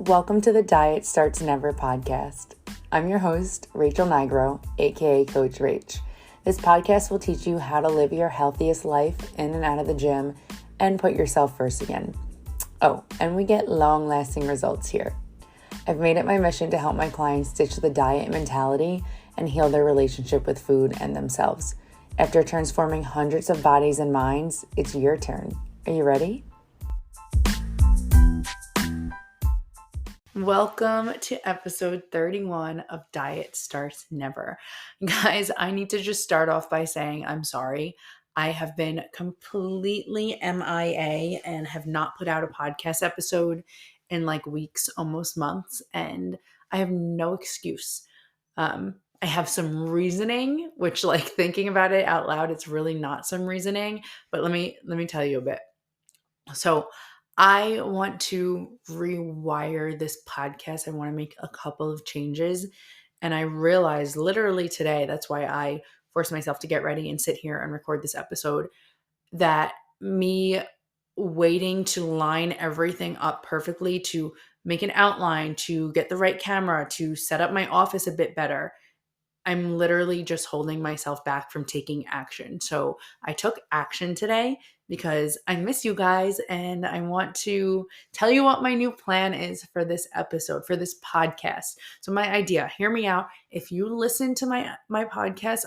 Welcome to the Diet Starts Never podcast. I'm your host, Rachel Nigro, aka Coach Rach. This podcast will teach you how to live your healthiest life in and out of the gym and put yourself first again. Oh, and we get long-lasting results here. I've made it my mission to help my clients ditch the diet mentality and heal their relationship with food and themselves. After transforming hundreds of bodies and minds, it's your turn. Are you ready? Welcome to episode 31 of Diet Starts Never. Guys, I need to just start off by saying I'm sorry. I have been completely MIA and have not put out a podcast episode in weeks, almost months, and I have no excuse. I have some reasoning, which thinking about it out loud, it's really not some reasoning, but let me tell you a bit. So I want to rewire this podcast. I want to make a couple of changes. And I realized literally today, that's why I forced myself to get ready and sit here and record this episode, that me waiting to line everything up perfectly, to make an outline, to get the right camera, to set up my office a bit better, I'm literally just holding myself back from taking action. So I took action today because I miss you guys and I want to tell you what my new plan is for this episode, for this podcast. So my idea, hear me out. If you listen to my podcast,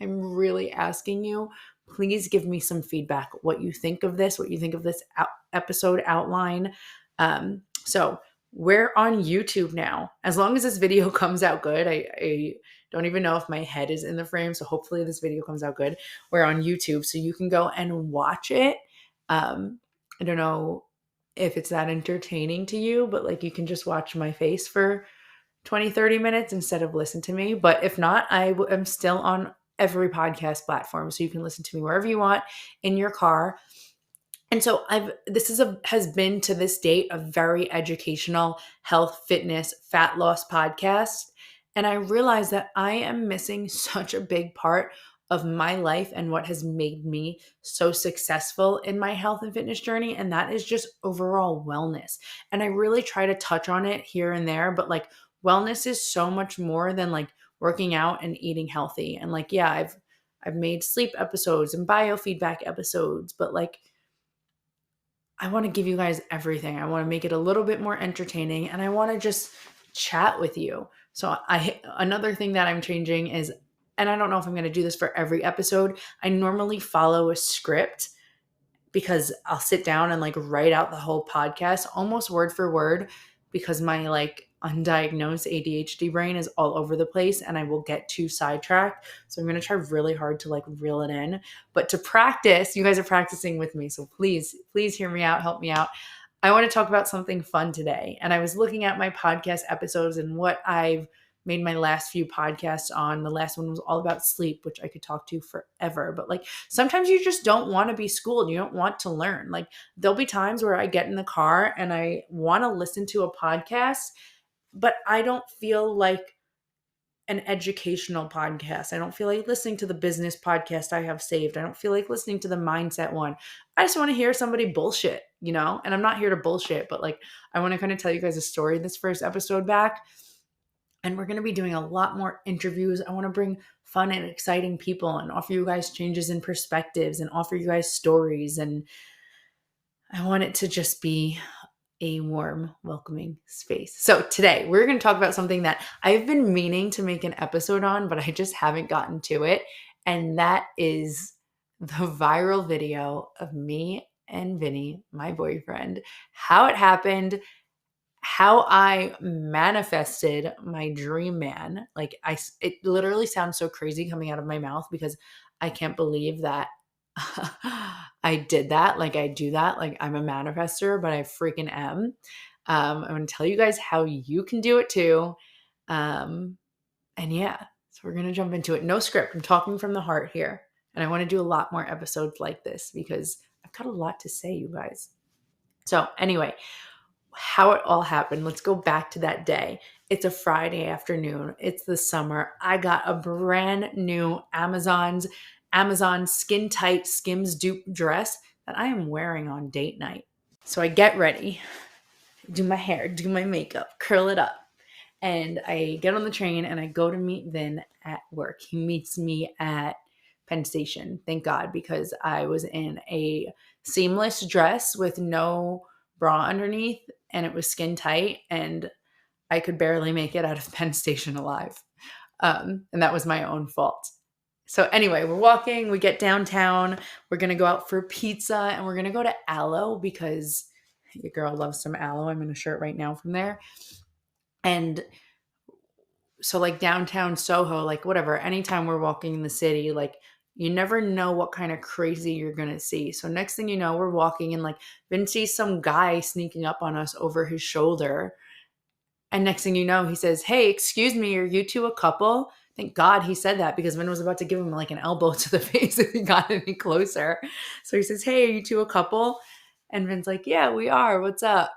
I'm really asking you, please give me some feedback, what you think of this, episode outline. So we're on YouTube now. As long as this video comes out good, I don't even know if my head is in the frame, so hopefully this video comes out good. We're on YouTube, so you can go and watch it. I don't know if it's that entertaining to you, but you can just watch my face for 20, 30 minutes instead of listen to me. But if not, I am still on every podcast platform, so you can listen to me wherever you want, in your car. And so has been to this date a very educational health, fitness, fat loss podcast. And I realized that I am missing such a big part of my life and what has made me so successful in my health and fitness journey. And that is just overall wellness. And I really try to touch on it here and there, but wellness is so much more than working out and eating healthy. And I've made sleep episodes and biofeedback episodes, but I want to give you guys everything. I want to make it a little bit more entertaining and I want to just chat with you. So another thing that I'm changing is, and I don't know if I'm going to do this for every episode, I normally follow a script because I'll sit down and write out the whole podcast almost word for word because my undiagnosed ADHD brain is all over the place and I will get too sidetracked. So I'm going to try really hard to reel it in. But to practice, you guys are practicing with me. So please hear me out, help me out. I want to talk about something fun today. And I was looking at my podcast episodes and what I've made my last few podcasts on. The last one was all about sleep, which I could talk to forever. But sometimes you just don't want to be schooled. You don't want to learn. There'll be times where I get in the car and I want to listen to a podcast, but I don't feel like an educational podcast. I don't feel like listening to the business podcast I have saved. I don't feel like listening to the mindset one. I just want to hear somebody bullshit, and I'm not here to bullshit, but I want to kind of tell you guys a story this first episode back. And we're going to be doing a lot more interviews. I want to bring fun and exciting people and offer you guys changes in perspectives and offer you guys stories. And I want it to just be a warm, welcoming space. So today we're going to talk about something that I've been meaning to make an episode on, but I just haven't gotten to it. And that is the viral video of me and Vinny, my boyfriend, how it happened, how I manifested my dream man. It literally sounds so crazy coming out of my mouth because I can't believe that I did that. I do that. I'm a manifester, but I freaking am. I'm going to tell you guys how you can do it too. And yeah, so we're going to jump into it. No script. I'm talking from the heart here. And I want to do a lot more episodes like this because I've got a lot to say, you guys. So anyway, how it all happened. Let's go back to that day. It's a Friday afternoon. It's the summer. I got a brand new Amazon skin tight Skims dupe dress that I am wearing on date night. So I get ready. do my hair, do my makeup, curl it up. And I get on the train and I go to meet Vin at work. He meets me at Penn Station, thank God, because I was in a seamless dress with no bra underneath and it was skin tight and I could barely make it out of Penn Station alive. And that was my own fault. So anyway, we're walking, we get downtown, we're gonna go out for pizza and we're gonna go to Aloe because your girl loves some Aloe. I'm in a shirt right now from there. And so like downtown Soho, like whatever, anytime we're walking in the city, like you never know what kind of crazy you're gonna see. So next thing you know, we're walking and like Vin sees some guy sneaking up on us over his shoulder. And next thing you know, he says, "Hey, excuse me, are you two a couple?" Thank God he said that because Vin was about to give him like an elbow to the face if he got any closer. So he says, "Hey, are you two a couple?" And Vin's like, "Yeah, we are. What's up?"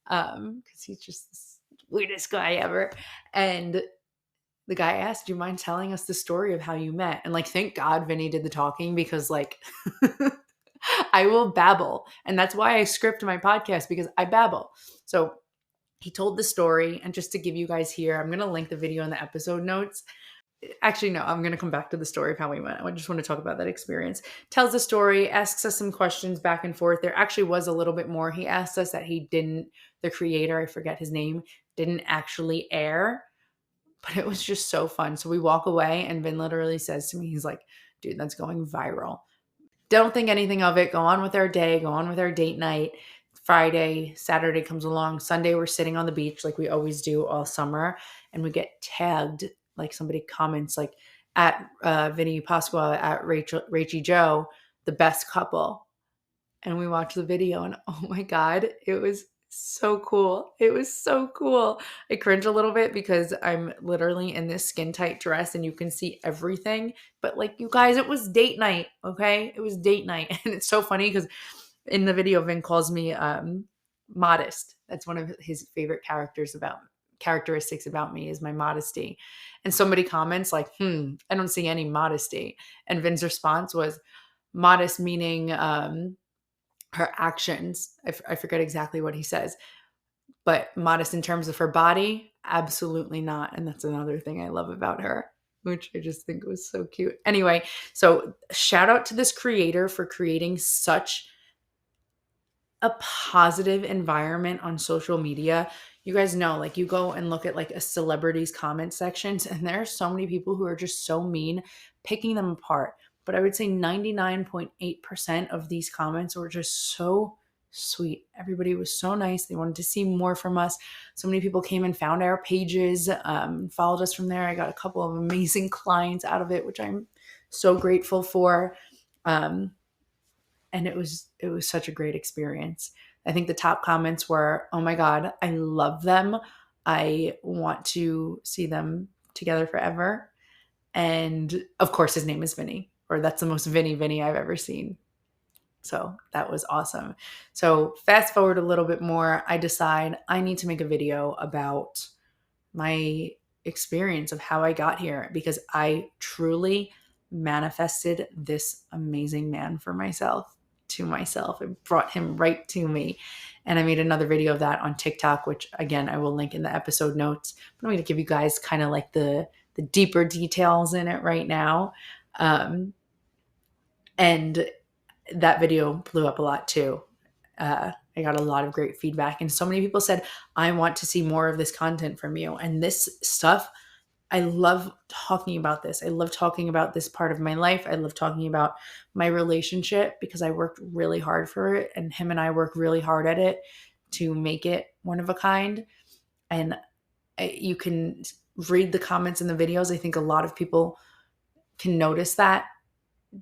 Because he's just the weirdest guy ever. And the guy asked, "Do you mind telling us the story of how you met?" And like, thank God Vinny did the talking because like I will babble. And that's why I script my podcast because I babble. So he told the story. And just to give you guys here, I'm going to link the video in the episode notes. Actually, no, I'm going to come back to the story of how we went. I just want to talk about that experience. Tells the story, asks us some questions back and forth. There actually was a little bit more. He asked us that the creator, I forget his name, didn't actually air, but it was just so fun. So we walk away and Vin literally says to me, he's like, "Dude, that's going viral." Don't think anything of it. Go on with our day, go on with our date night. Friday, Saturday comes along. Sunday, we're sitting on the beach like we always do all summer. And we get tagged, like somebody comments, like at Vinny Pasqua, at Rachie Joe, the best couple. And we watched the video and oh my God, it was so cool. It was so cool. I cringe a little bit because I'm literally in this skin tight dress and you can see everything. But like you guys, it was date night. Okay. It was date night. And it's so funny because in the video, Vin calls me modest. That's one of his favorite characteristics about me is my modesty. And somebody comments like, I don't see any modesty. And Vin's response was modest meaning her actions. I forget exactly what he says, but modest in terms of her body, absolutely not. And that's another thing I love about her, which I just think was so cute. Anyway, so shout out to this creator for creating such a positive environment on social media. You guys know, like you go and look at like a celebrity's comment sections, and there are so many people who are just so mean, picking them apart. But I would say 99.8% of these comments were just so sweet. Everybody was so nice. They wanted to see more from us. So many people came and found our pages, followed us from there. I got a couple of amazing clients out of it, which I'm so grateful for. And it was such a great experience. I think the top comments were, "Oh my God, I love them. I want to see them together forever." And of course, his name is Vinny, or that's the most Vinny I've ever seen. So that was awesome. So fast forward a little bit more, I decide I need to make a video about my experience of how I got here because I truly manifested this amazing man for myself, to myself. It brought him right to me. And I made another video of that on TikTok, which again, I will link in the episode notes. But I'm going to give you guys kind of like the deeper details in it right now. And that video blew up a lot too. I got a lot of great feedback, and so many people said, "I want to see more of this content from you." And this stuff, I love talking about this. I love talking about this part of my life. I love talking about my relationship because I worked really hard for it, and him and I work really hard at it to make it one of a kind. And you can read the comments in the videos. I think a lot of people can notice that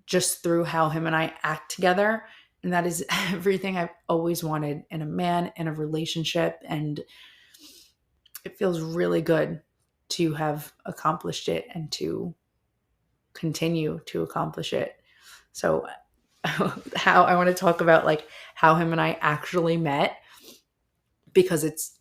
just through how him and I act together. And that is everything I've always wanted in a man, in a relationship. And it feels really good to have accomplished it and to continue to accomplish it. So how I want to talk about like how him and I actually met, because it's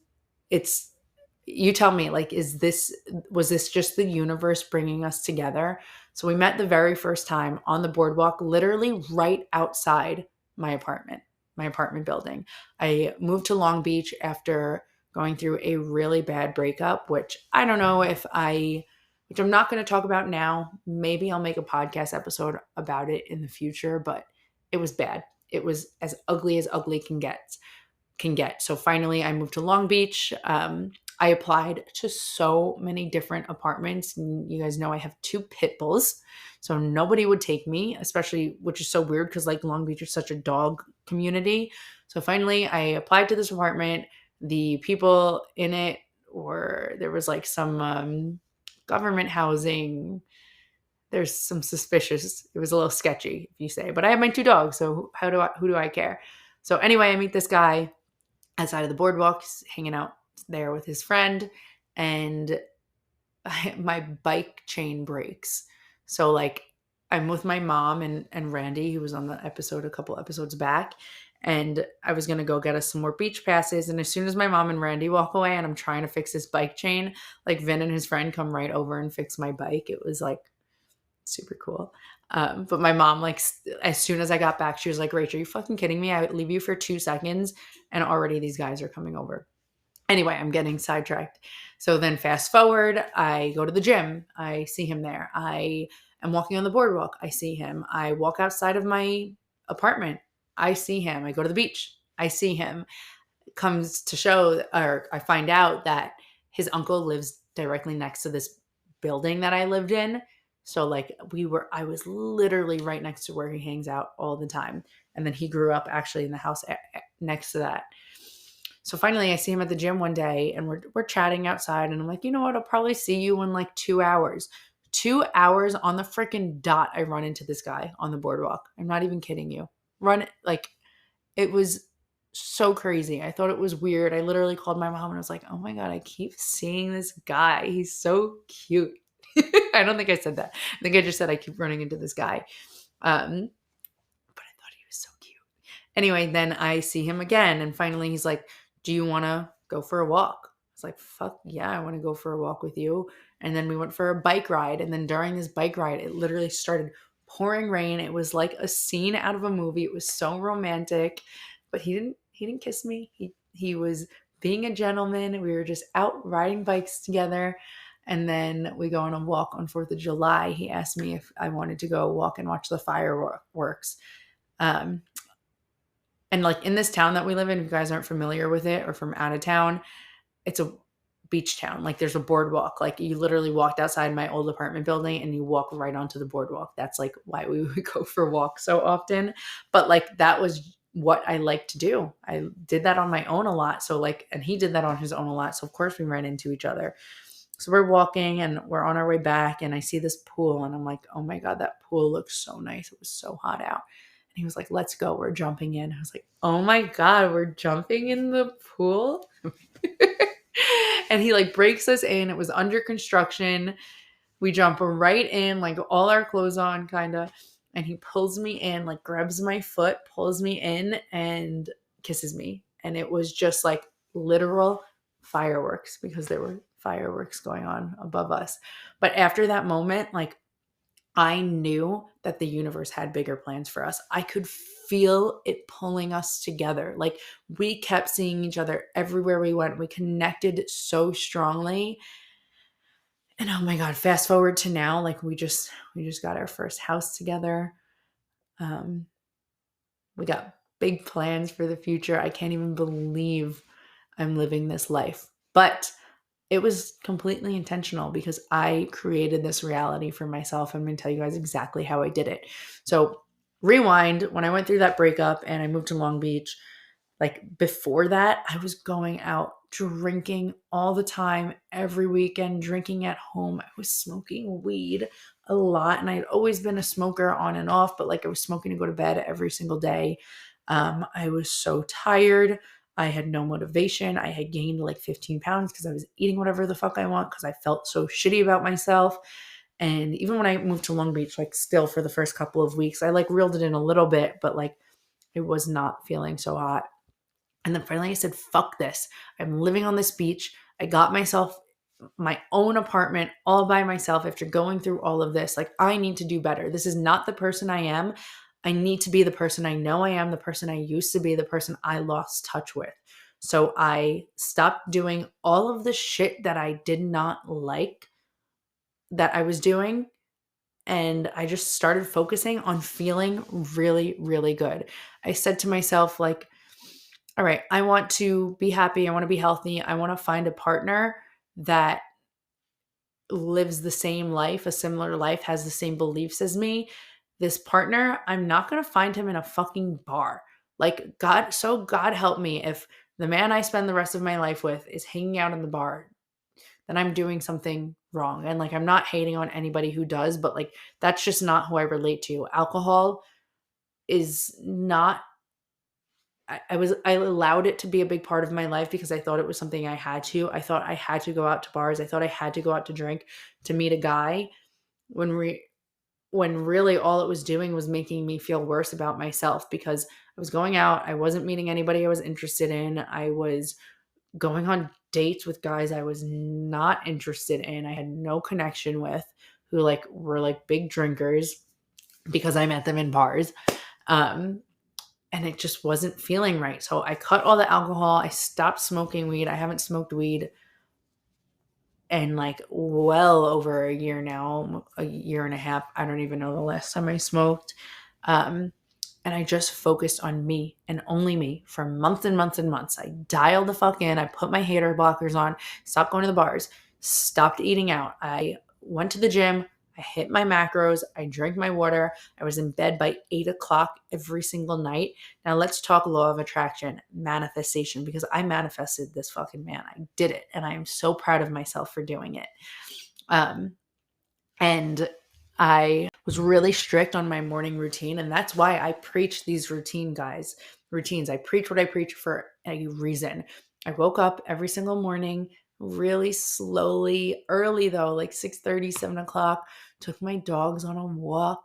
you tell me, like, was this just the universe bringing us together? So we met the very first time on the boardwalk, literally right outside my apartment. my apartment building. I moved to Long Beach after going through a really bad breakup, which I don't know which I'm not going to talk about now. Maybe I'll make a podcast episode about it in the future, but it was bad. It was as ugly can get. So finally, I moved to Long Beach. I applied to so many different apartments. And you guys know I have 2 pit bulls, so nobody would take me, especially, which is so weird because like Long Beach is such a dog community. So finally, I applied to this apartment. The people in it there was like some government housing. There's some suspicious. It was a little sketchy, if you say. But I have my 2 dogs, so who do I care? So anyway, I meet this guy outside of the boardwalk, hanging out there with his friend, and my bike chain breaks. So like I'm with my mom and Randy, who was on the episode a couple episodes back, and I was gonna go get us some more beach passes. And as soon as my mom and Randy walk away and I'm trying to fix this bike chain, like Vin and his friend come right over and fix my bike. It was like super cool. But my mom, like, as soon as I got back, she was like, Rachel, are you fucking kidding me? I would leave you for 2 seconds and already these guys are coming over. Anyway, I'm getting sidetracked. So then fast forward, I go to the gym. I see him there. I am walking on the boardwalk. I see him. I walk outside of my apartment. I see him. I go to the beach. I see him. It comes to show, or I find out that his uncle lives directly next to this building that I lived in. So like I was literally right next to where he hangs out all the time. And then he grew up actually in the house next to that. So finally I see him at the gym one day and we're chatting outside and I'm like, you know what? I'll probably see you in like 2 hours. 2 hours on the freaking dot, I run into this guy on the boardwalk. I'm not even kidding you. It was so crazy. I thought it was weird. I literally called my mom and I was like, oh my God, I keep seeing this guy. He's so cute. I don't think I said that. I think I just said I keep running into this guy. But I thought he was so cute. Anyway, then I see him again. And finally he's like, do you want to go for a walk? I was like, fuck yeah, I want to go for a walk with you. And then we went for a bike ride. And then during this bike ride, it literally started pouring rain. It was like a scene out of a movie. It was so romantic. But he didn't kiss me. He was being a gentleman. We were just out riding bikes together. And then we go on a walk on 4th of July. He asked me if I wanted to go walk and watch the fireworks. And like in this town that we live in, if you guys aren't familiar with it or from out of town, it's a beach town. Like there's a boardwalk. Like you literally walked outside my old apartment building and you walk right onto the boardwalk. That's like why we would go for walks so often. But like that was what I like to do. I did that on my own a lot. So like, and he did that on his own a lot. So of course we ran into each other. So we're walking and we're on our way back and I see this pool and I'm like, oh my God, that pool looks so nice. It was so hot out. And he was like, let's go. We're jumping in. I was like, oh my God, we're jumping in the pool. And he like breaks us in. It was under construction. We jump right in, like all our clothes on kind of. And he pulls me in, like grabs my foot, pulls me in and kisses me. And it was just like literal fireworks because there were fireworks going on above us. But after that moment, like I knew that the universe had bigger plans for us. I could feel it pulling us together. Like we kept seeing each other everywhere we went. We connected so strongly. And oh my God, fast forward to now, like we just got our first house together. We got big plans for the future. I can't even believe I'm living this life. But it was completely intentional because I created this reality for myself. I'm going to tell you guys exactly how I did it. So rewind, when I went through that breakup and I moved to Long Beach, like before that, I was going out drinking all the time, every weekend, drinking at home. I was smoking weed a lot. And I had always been a smoker on and off, but like I was smoking to go to bed every single day. I was so tired. I had no motivation. I had gained like 15 pounds because I was eating whatever the fuck I want because I felt so shitty about myself. And even when I moved to Long Beach, like still for the first couple of weeks, I like reeled it in a little bit, but like it was not feeling so hot. And then finally I said, fuck this. I'm living on this beach. I got myself my own apartment all by myself after going through all of this. Like I need to do better. This is not the person I am. I need to be the person I know I am, the person I used to be, the person I lost touch with. So I stopped doing all of the shit that I did not like that I was doing. And I just started focusing on feeling really, really good. I said to myself, like, all right, I want to be happy. I want to be healthy. I want to find a partner that lives the same life, a similar life, has the same beliefs as me. This partner, I'm not going to find him in a fucking bar. Like, God help me if the man I spend the rest of my life with is hanging out in the bar, then I'm doing something wrong. And like, I'm not hating on anybody who does, but like, that's just not who I relate to. Alcohol is not, I allowed it to be a big part of my life because I thought it was something I had to. I thought I had to go out to bars. I thought I had to go out to drink to meet a guy when when really all it was doing was making me feel worse about myself because I was going out, I wasn't meeting anybody I was interested in. I was going on dates with guys I was not interested in. I had no connection with who like were like big drinkers because I met them in bars. Um and it just wasn't feeling right. So I cut all the alcohol. I stopped smoking weed. I haven't smoked weed in like well over a year now, a year and a half. I don't even know the last time I smoked. Um, and I just focused on me and only me for months and months and months. I dialed the fuck in. I put my hater blockers on, stopped going to the bars, stopped eating out. I went to the gym. I hit my macros. I drank my water. I was in bed by 8 o'clock every single night. Now let's talk law of attraction, manifestation, because I manifested this fucking man. I did it. And I am so proud of myself for doing it. Um, and I was really strict on my morning routine. And that's why I preach these routines. I preach what I preach for a reason. I woke up every single morning really slowly, early though, like 6:30, 7 o'clock, took my dogs on a walk.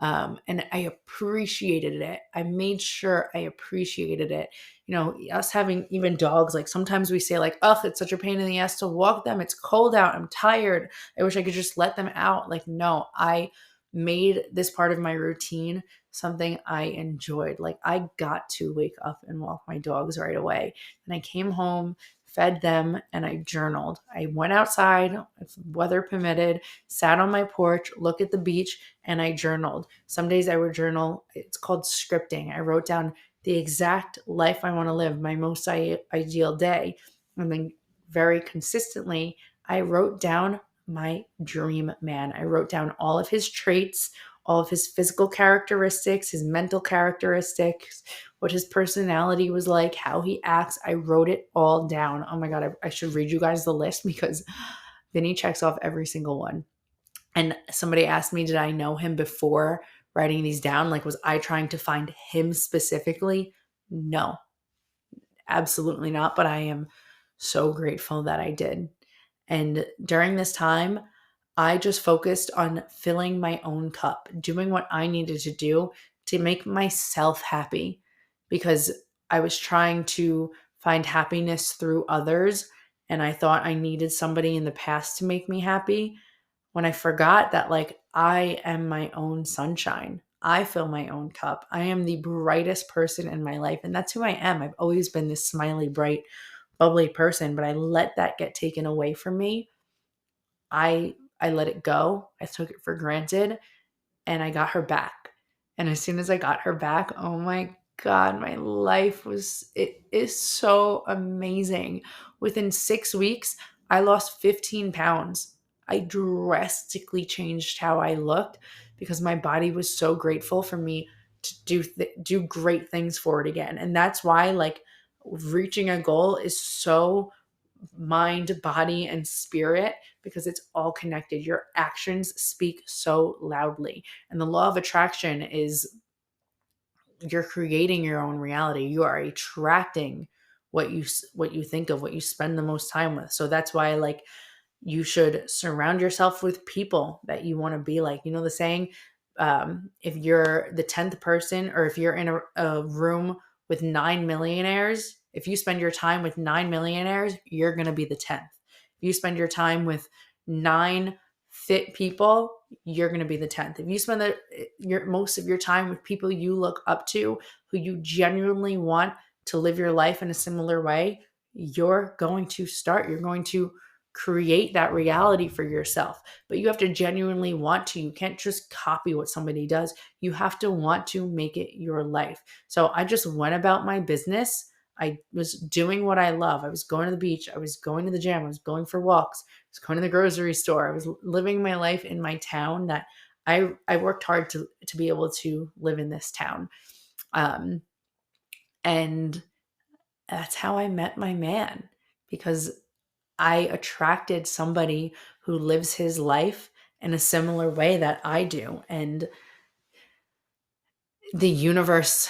And I appreciated it. I made sure I appreciated it. You know, us having even dogs, like sometimes we say like, oh, it's such a pain in the ass to walk them. It's cold out. I'm tired. I wish I could just let them out. Like, no, I made this part of my routine something I enjoyed. Like, I got to wake up and walk my dogs right away. And I came home, fed them, and I journaled. I went outside, if weather permitted, sat on my porch, looked at the beach, and I journaled. Some days I would journal. It's called scripting. I wrote down the exact life I want to live, my most ideal day. And then very consistently, I wrote down my dream man. I wrote down all of his traits, all of his physical characteristics, his mental characteristics, what his personality was like, how he acts. I wrote it all down. Oh my God, I should read you guys the list because Vinny checks off every single one. And somebody asked me, did I know him before writing these down? Like, was I trying to find him specifically? No, absolutely not. But I am so grateful that I did. And during this time, I just focused on filling my own cup, doing what I needed to do to make myself happy because I was trying to find happiness through others. And I thought I needed somebody in the past to make me happy when I forgot that, like, I am my own sunshine. I fill my own cup. I am the brightest person in my life. And that's who I am. I've always been this smiley, bright, bubbly person, but I let that get taken away from me. I let it go. I took it for granted and I got her back. And as soon as I got her back, oh my God, my life it is so amazing. Within 6 weeks, I lost 15 pounds. I drastically changed how I looked because my body was so grateful for me to do great things for it again. And that's why, like, reaching a goal is so mind, body, and spirit because it's all connected. Your actions speak so loudly. And the law of attraction is you're creating your own reality. You are attracting what you think of, what you spend the most time with. So that's why, like, you should surround yourself with people that you want to be like. You know the saying, if you're the 10th person, or if you're in a room with 9 millionaires, if you spend your time with 9 millionaires, you're going to be the 10th. If you spend your time with 9 fit people, you're going to be the 10th. If you spend most of your time with people you look up to, who you genuinely want to live your life in a similar way, you're going to create that reality for yourself. But you have to genuinely want to. You can't just copy what somebody does. You have to want to make it your life. So I just went about my business. I was doing what I love. I was going to the beach. I was going to the gym. I was going for walks. I was going to the grocery store. I was living my life in my town that I worked hard to be able to live in this town. And that's how I met my man, because I attracted somebody who lives his life in a similar way that I do. And the universe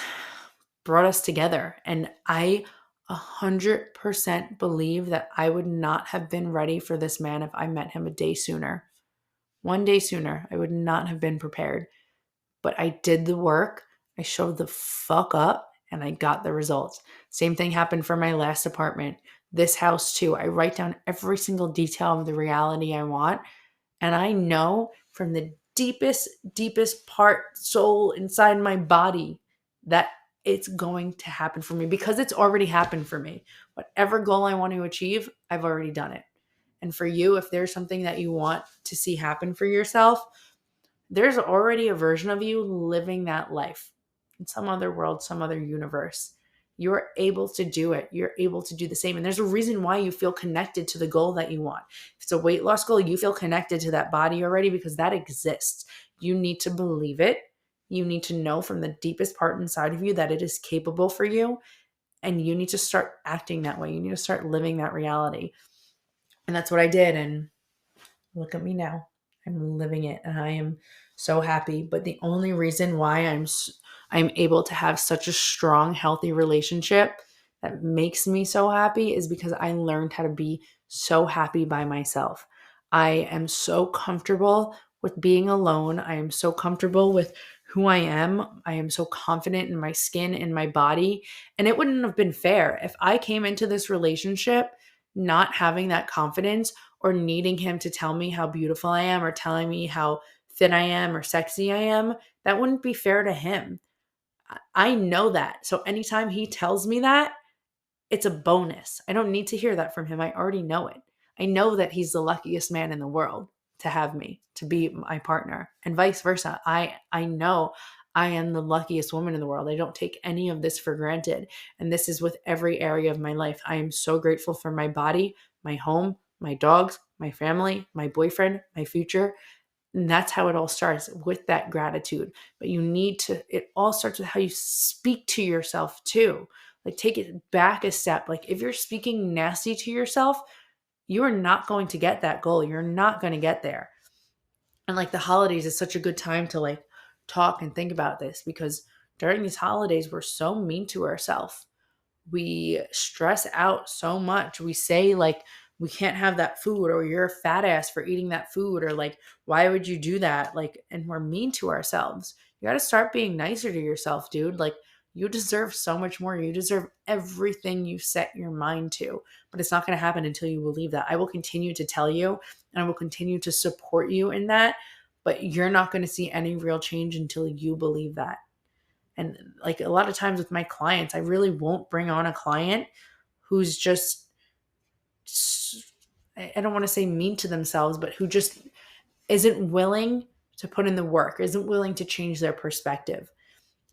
brought us together. And I 100% believe that I would not have been ready for this man if I met him a day sooner. One day sooner, I would not have been prepared. But I did the work. I showed the fuck up and I got the results. Same thing happened for my last apartment. This house too. I write down every single detail of the reality I want. And I know from the deepest part, soul inside my body, that it's going to happen for me, because it's already happened for me. Whatever goal I want to achieve, I've already done it. And for you, if there's something that you want to see happen for yourself, there's already a version of you living that life in some other world, some other universe. You're able to do it. You're able to do the same. And there's a reason why you feel connected to the goal that you want. If it's a weight loss goal, you feel connected to that body already, because that exists. You need to believe it. You need to know from the deepest part inside of you that it is capable for you. And you need to start acting that way. You need to start living that reality. And that's what I did. And look at me now. I'm living it and I am so happy. But the only reason why I'm able to have such a strong, healthy relationship that makes me so happy is because I learned how to be so happy by myself. I am so comfortable with being alone. I am so comfortable with who I am. I am so confident in my skin and my body. And it wouldn't have been fair if I came into this relationship not having that confidence, or needing him to tell me how beautiful I am, or telling me how fit I am or sexy I am. That wouldn't be fair to him. I know that. So anytime he tells me that, it's a bonus. I don't need to hear that from him. I already know it. I know that he's the luckiest man in the world to have me, to be my partner, and vice versa. I know I am the luckiest woman in the world. I don't take any of this for granted. And this is with every area of my life. I am so grateful for my body, my home, my dogs, my family, my boyfriend, my future. And that's how it all starts, with that gratitude. But it all starts with how you speak to yourself too. Like, take it back a step. Like, if you're speaking nasty to yourself, you are not going to get that goal. You're not going to get there. And like, the holidays is such a good time to like talk and think about this, because during these holidays, we're so mean to ourselves. We stress out so much. We say like, we can't have that food, or you're a fat ass for eating that food, or like, why would you do that? Like, and we're mean to ourselves. You got to start being nicer to yourself, dude. Like, you deserve so much more. You deserve everything you set your mind to. But it's not going to happen until you believe that. I will continue to tell you, and I will continue to support you in that, but you're not going to see any real change until you believe that. And like, a lot of times with my clients, I really won't bring on a client who's just, I don't want to say mean to themselves, but who just isn't willing to put in the work, isn't willing to change their perspective.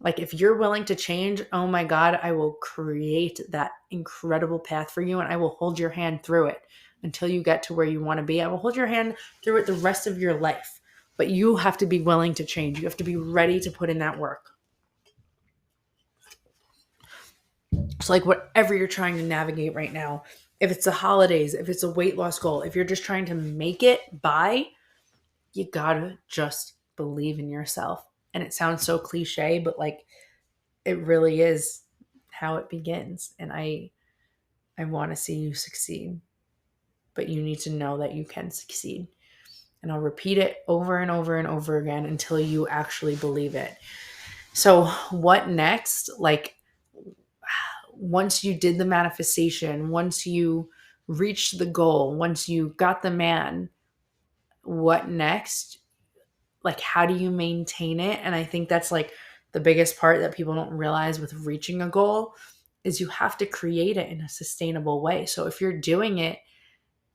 Like, if you're willing to change, oh my God, I will create that incredible path for you, and I will hold your hand through it until you get to where you want to be. I will hold your hand through it the rest of your life. But you have to be willing to change. You have to be ready to put in that work. So like, whatever you're trying to navigate right now, if it's the holidays, if it's a weight loss goal, if you're just trying to make it by, you gotta just believe in yourself. And it sounds so cliche, but like, it really is how it begins. And I want to see you succeed, but you need to know that you can succeed. And I'll repeat it over and over and over again until you actually believe it. So what next? Like, once you did the manifestation, once you reached the goal, once you got the man, what next? Like, how do you maintain it? And I think that's like the biggest part that people don't realize with reaching a goal is you have to create it in a sustainable way. So if you're doing it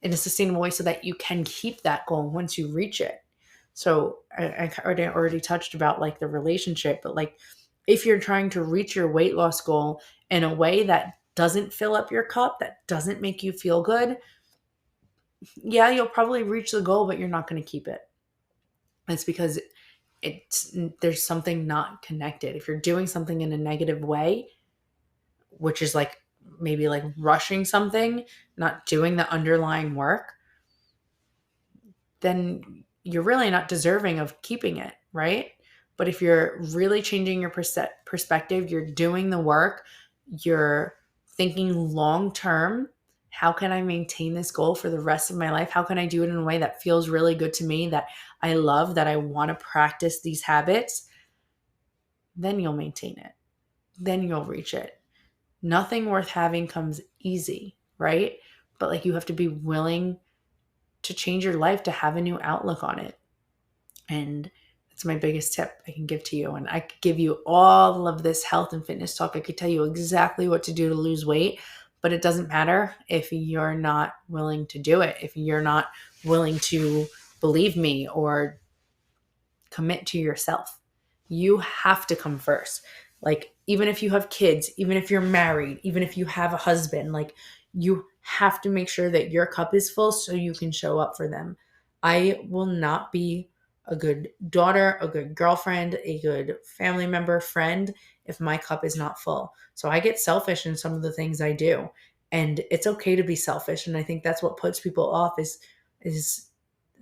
in a sustainable way so that you can keep that goal once you reach it. So I already touched about like the relationship, but like if you're trying to reach your weight loss goal in a way that doesn't fill up your cup, that doesn't make you feel good, yeah, you'll probably reach the goal, but you're not going to keep it. It's because there's something not connected. If you're doing something in a negative way, which is like maybe like rushing something, not doing the underlying work, then you're really not deserving of keeping it, right? But if you're really changing your perspective, you're doing the work, you're thinking long term, how can I maintain this goal for the rest of my life? How can I do it in a way that feels really good to me, that I love, that I want to practice these habits? Then you'll maintain it. Then you'll reach it. Nothing worth having comes easy, right? But like you have to be willing to change your life, to have a new outlook on it. And that's my biggest tip I can give to you. And I could give you all of this health and fitness talk. I could tell you exactly what to do to lose weight, but it doesn't matter if you're not willing to do it, if you're not willing to believe me or commit to yourself. You have to come first. Like, even if you have kids, even if you're married, even if you have a husband, like, you have to make sure that your cup is full so you can show up for them. I will not be a good daughter, a good girlfriend, a good family member, friend, if my cup is not full. So I get selfish in some of the things I do. And it's okay to be selfish. And I think that's what puts people off is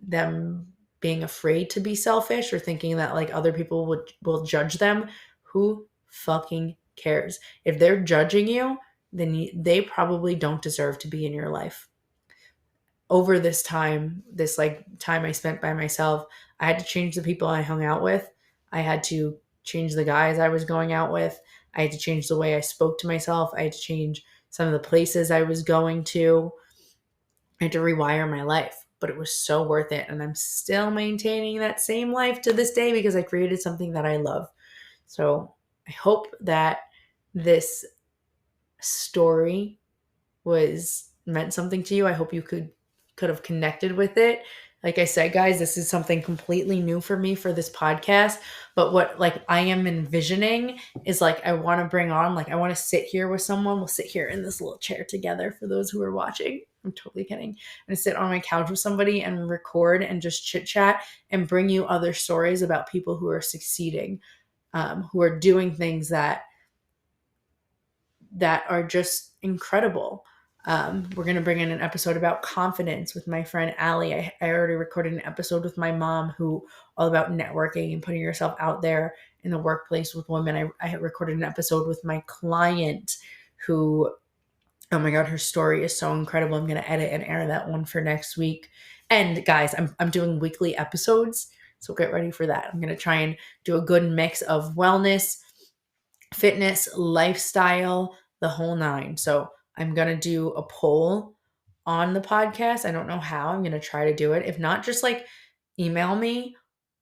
them being afraid to be selfish or thinking that like other people will judge them. Who fucking cares? If they're judging you, then they probably don't deserve to be in your life. Over this time, this like time I spent by myself, I had to change the people I hung out with. I had to change the guys I was going out with. I had to change the way I spoke to myself. I had to change some of the places I was going to. I had to rewire my life, but it was so worth it. And I'm still maintaining that same life to this day because I created something that I love. So I hope that this story was meant something to you. I hope you could have connected with it. Like I said, guys, this is something completely new for me for this podcast. But what like I am envisioning is like I want to bring on, like I want to sit here with someone. We'll sit here in this little chair together for those who are watching. I'm totally kidding. I'm gonna sit on my couch with somebody and record and just chit chat and bring you other stories about people who are succeeding, who are doing things that are just incredible. We're going to bring in an episode about confidence with my friend Allie. I already recorded an episode with my mom who all about networking and putting yourself out there in the workplace with women. I recorded an episode with my client who, oh my God, her story is so incredible. I'm going to edit and air that one for next week. And guys, I'm doing weekly episodes, so get ready for that. I'm going to try and do a good mix of wellness, fitness, lifestyle, the whole nine. So I'm going to do a poll on the podcast. I don't know how. I'm going to try to do it. If not, just like email me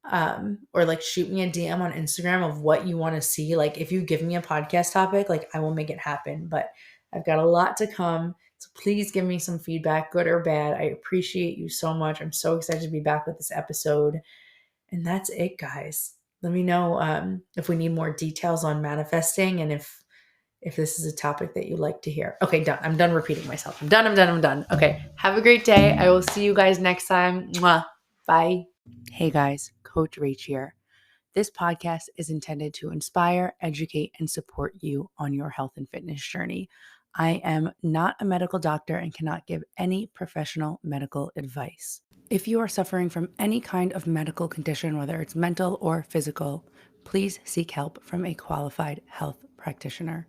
or like shoot me a DM on Instagram of what you want to see. Like if you give me a podcast topic, like I will make it happen. But I've got a lot to come. So please give me some feedback, good or bad. I appreciate you so much. I'm so excited to be back with this episode. And that's it, guys. Let me know if we need more details on manifesting and if this is a topic that you like to hear. Okay, done. I'm done repeating myself. I'm done. Okay, have a great day. I will see you guys next time. Mwah. Bye. Hey guys, Coach Rach here. This podcast is intended to inspire, educate, and support you on your health and fitness journey. I am not a medical doctor and cannot give any professional medical advice. If you are suffering from any kind of medical condition, whether it's mental or physical, please seek help from a qualified health practitioner.